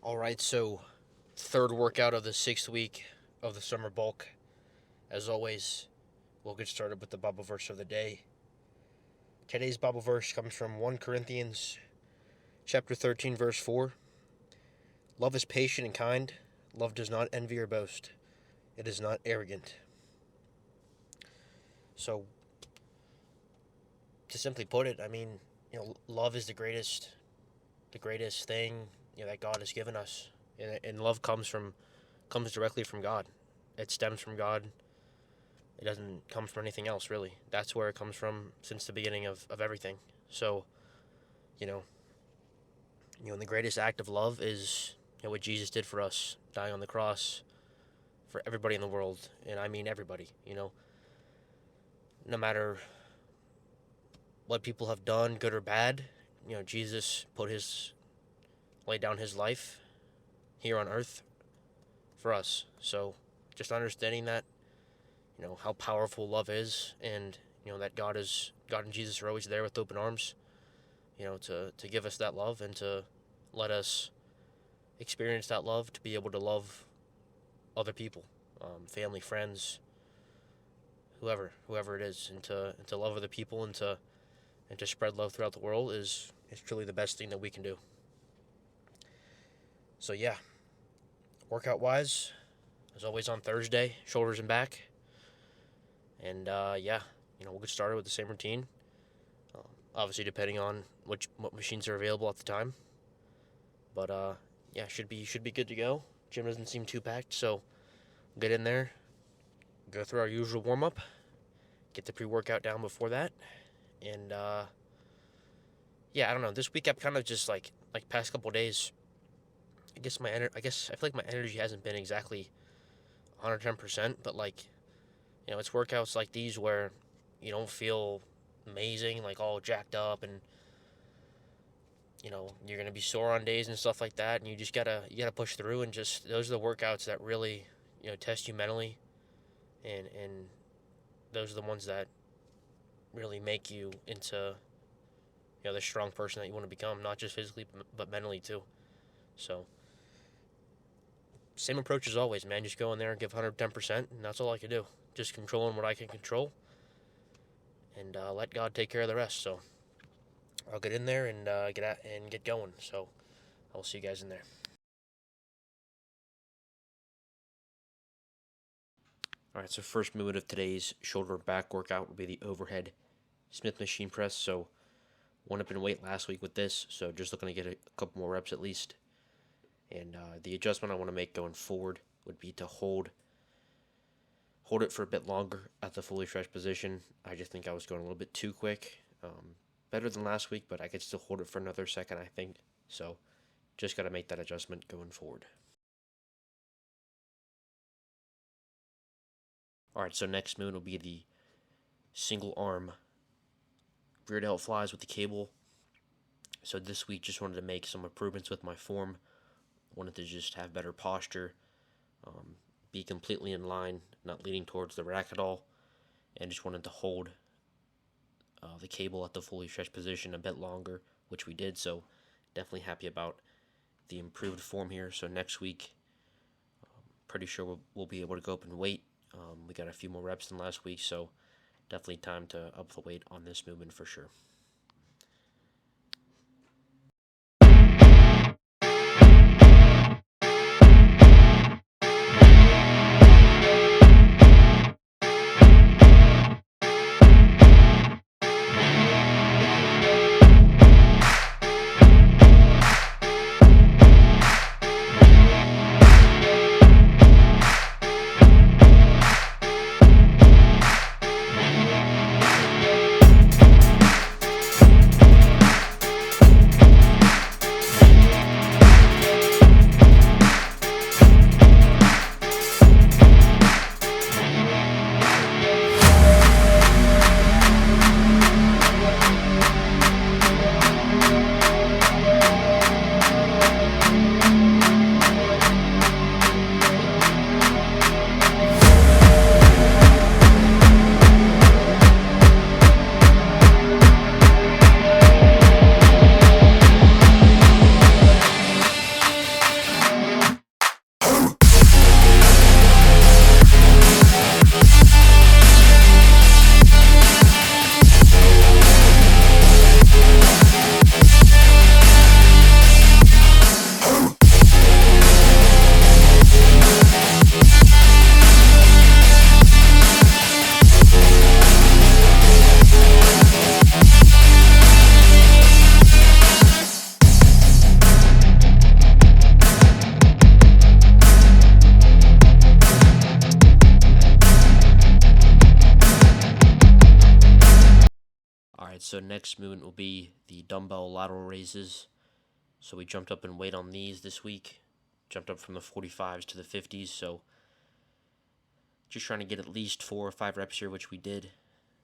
All right, so third workout of the 6th week of the summer bulk. As always, we'll get started with the Bible verse of the day. Today's Bible verse comes from 1 Corinthians chapter 13, verse 4. Love is patient and kind. Love does not envy or boast. It is not arrogant. So, to simply put it, love is the greatest thing that God has given us, and love comes directly from God. It stems from God. It doesn't come from anything else, really. That's where it comes from since the beginning of everything. So, and the greatest act of love is what Jesus did for us, dying on the cross for everybody in the world, and I mean everybody. No matter what people have done, good or bad, Jesus laid down his life here on earth for us. So just understanding that, how powerful love is, and that God and Jesus are always there with open arms, to give us that love and to let us experience that love, to be able to love other people, family, friends, whoever it is, and to love other people and to spread love throughout the world is truly the best thing that we can do. So yeah, workout wise, as always on Thursday, shoulders and back, and we'll get started with the same routine. Obviously, depending on what machines are available at the time, but should be good to go. Gym doesn't seem too packed, so we'll get in there, go through our usual warm up, get the pre-workout down before that, and I don't know. This week I've kind of just like past couple days. I feel like my energy hasn't been exactly 110%, but it's workouts like these where you don't feel amazing, like all jacked up, and you're gonna be sore on days and stuff like that, and you gotta push through, and just those are the workouts that really test you mentally, and those are the ones that really make you into the strong person that you want to become, not just physically but mentally too. So same approach as always, man. Just go in there and give 110%, and that's all I can do. Just controlling what I can control, and let God take care of the rest. So I'll get in there and get going. So I'll see you guys in there. All right, so first movement of today's shoulder and back workout will be the overhead Smith machine press. So went up in weight last week with this, so just looking to get a couple more reps at least. And the adjustment I want to make going forward would be to hold it for a bit longer at the fully stretched position. I just think I was going a little bit too quick. Better than last week, but I could still hold it for another second, I think. So just got to make that adjustment going forward. All right, so next movement will be the single arm rear delt flies with the cable. So this week just wanted to make some improvements with my form. Wanted to just have better posture, be completely in line, not leaning towards the rack at all, and just wanted to hold the cable at the fully stretched position a bit longer, which we did. So definitely happy about the improved form here. So next week, pretty sure we'll be able to go up in weight. We got a few more reps than last week, so definitely time to up the weight on this movement for sure. so next movement will be the dumbbell lateral raises. So we jumped up in weight on these this week. Jumped up from the 45s to the 50s. So just trying to get at least 4 or 5 reps here, which we did.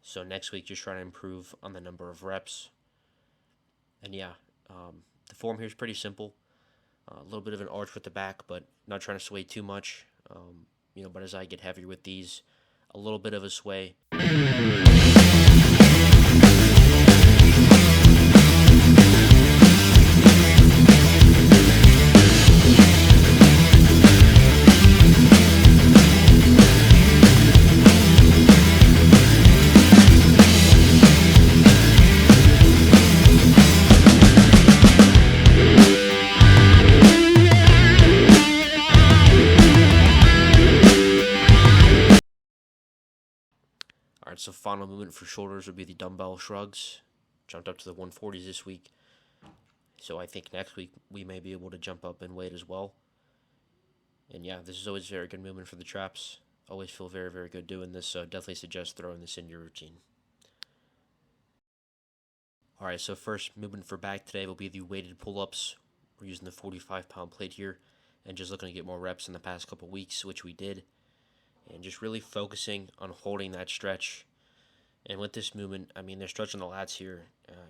So next week, just trying to improve on the number of reps. And yeah, the form here is pretty simple. A little bit of an arch with the back, but not trying to sway too much. But as I get heavier with these, a little bit of a sway. Alright, so final movement for shoulders would be the dumbbell shrugs. Jumped up to the 140s this week. So I think next week we may be able to jump up in weight as well. And yeah, this is always a very good movement for the traps. Always feel very, very good doing this, so definitely suggest throwing this in your routine. Alright, so first movement for back today will be the weighted pull-ups. We're using the 45-pound plate here and just looking to get more reps in the past couple weeks, which we did. And just really focusing on holding that stretch. And with this movement, I mean, the stretch on the lats here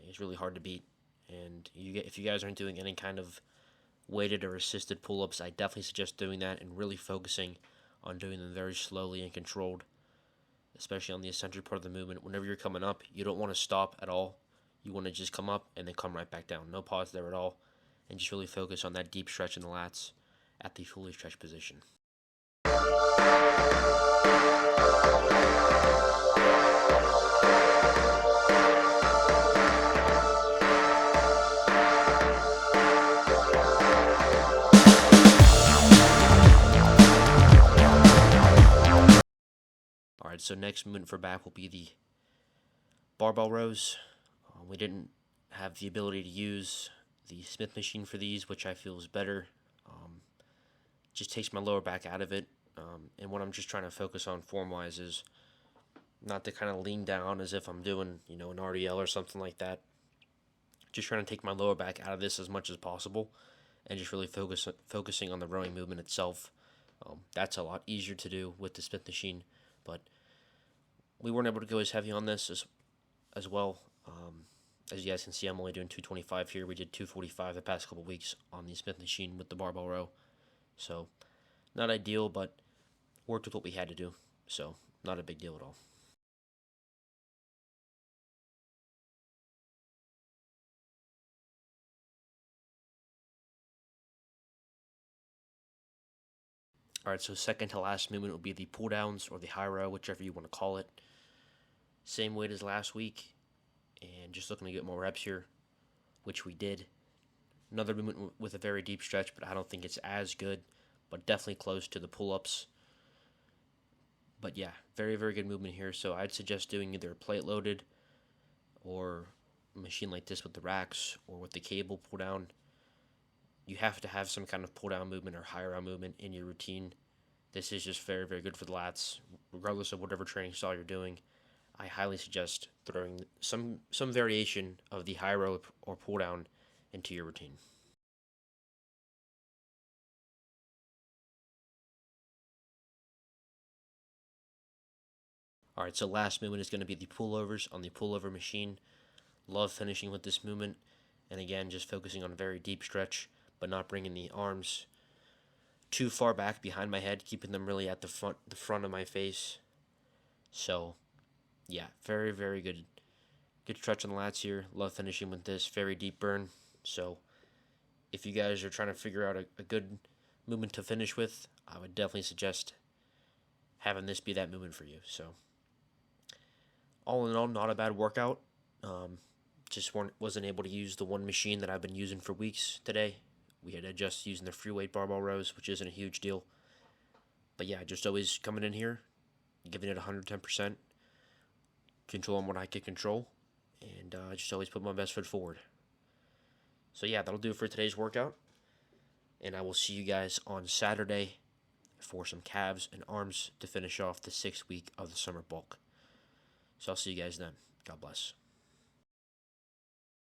is really hard to beat. And if you guys aren't doing any kind of weighted or assisted pull-ups, I definitely suggest doing that and really focusing on doing them very slowly and controlled, especially on the eccentric part of the movement. Whenever you're coming up, you don't want to stop at all. You want to just come up and then come right back down. No pause there at all. And just really focus on that deep stretch in the lats at the fully stretched position. Alright, so next movement for back will be the barbell rows. We didn't have the ability to use the Smith machine for these, which I feel is better. Just takes my lower back out of it. And what I'm just trying to focus on form-wise is not to kind of lean down as if I'm doing, an RDL or something like that. Just trying to take my lower back out of this as much as possible and just really focusing on the rowing movement itself. That's a lot easier to do with the Smith machine, but we weren't able to go as heavy on this as well. As you guys can see, I'm only doing 225 here. We did 245 the past couple weeks on the Smith machine with the barbell row. So, not ideal, but worked with what we had to do. So, not a big deal at all. Alright, so second to last movement will be the pull downs or the high row, whichever you want to call it. Same weight as last week, and just looking to get more reps here, which we did. Another movement with a very deep stretch, but I don't think it's as good, but definitely close to the pull-ups. But yeah, very, very good movement here, so I'd suggest doing either a plate loaded or a machine like this with the racks or with the cable pull down. You have to have some kind of pull down movement or high row movement in your routine. This is just very, very good for the lats, regardless of whatever training style you're doing. I highly suggest throwing some variation of the high row or pull down into your routine. Alright, so last movement is going to be the pullovers on the pullover machine. Love finishing with this movement, and again, just focusing on a very deep stretch, but not bringing the arms too far back behind my head, keeping them really at the front of my face. So, yeah, very, very good. Good stretch on the lats here. Love finishing with this. Very deep burn. So, if you guys are trying to figure out a good movement to finish with, I would definitely suggest having this be that movement for you. So, all in all, not a bad workout. Just wasn't able to use the one machine that I've been using for weeks today. We had to adjust using the free weight barbell rows, which isn't a huge deal. But yeah, just always coming in here, giving it 110%, controlling what I can control, and just always put my best foot forward. So yeah, that'll do it for today's workout, and I will see you guys on Saturday for some calves and arms to finish off the 6th week of the summer bulk. So I'll see you guys then. God bless.